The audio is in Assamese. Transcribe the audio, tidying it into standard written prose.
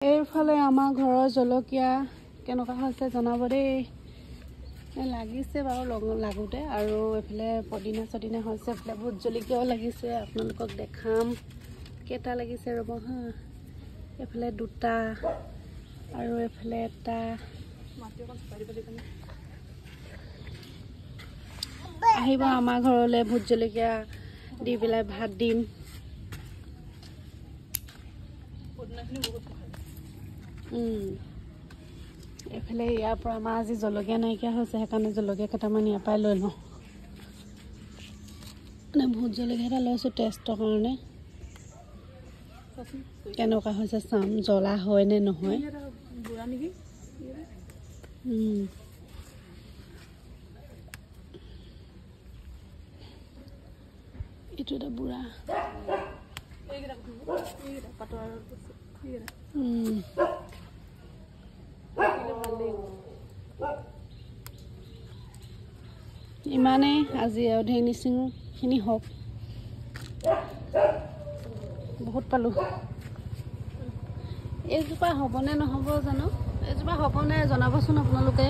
এইফালে আমাৰ ঘৰৰ জলকীয়া কেনেকুৱা হৈছে জনাব দেই। লাগিছে বাৰু লাগোতে আৰু এইফালে পদিনা চদিনা হৈছে, এইফালে ভোট জলকীয়াও লাগিছে। আপোনালোকক দেখাম কেইটা লাগিছে ৰ'ব হা। এইফালে দুটা আৰু এইফালে এটা। আহিব আমাৰ ঘৰলৈ, ভোট জলকীয়া দি পেলাই ভাত দিম। এইফালে ইয়াৰ পৰা আমাৰ আজি জলকীয়া নাইকিয়া হৈছে, সেইকাৰণে জলকীয়া কেইটামান ইয়াৰ পৰাই লৈ লওঁ। মানে ভোট জলকীয়া এটা লৈছোঁ টেষ্টৰ কাৰণে, কেনেকুৱা হৈছে চাম, জ্বলা হয় নে নহয়। এইটো এটা বুঢ়া। ইমানেই আজি আৰু ঢেৰ নিচিঙখিনি হওক। বহুত পালোঁ। এইজোপা হ'বনে নহ'ব জানো, এইজোপা হ'বনে জনাবচোন আপোনালোকে।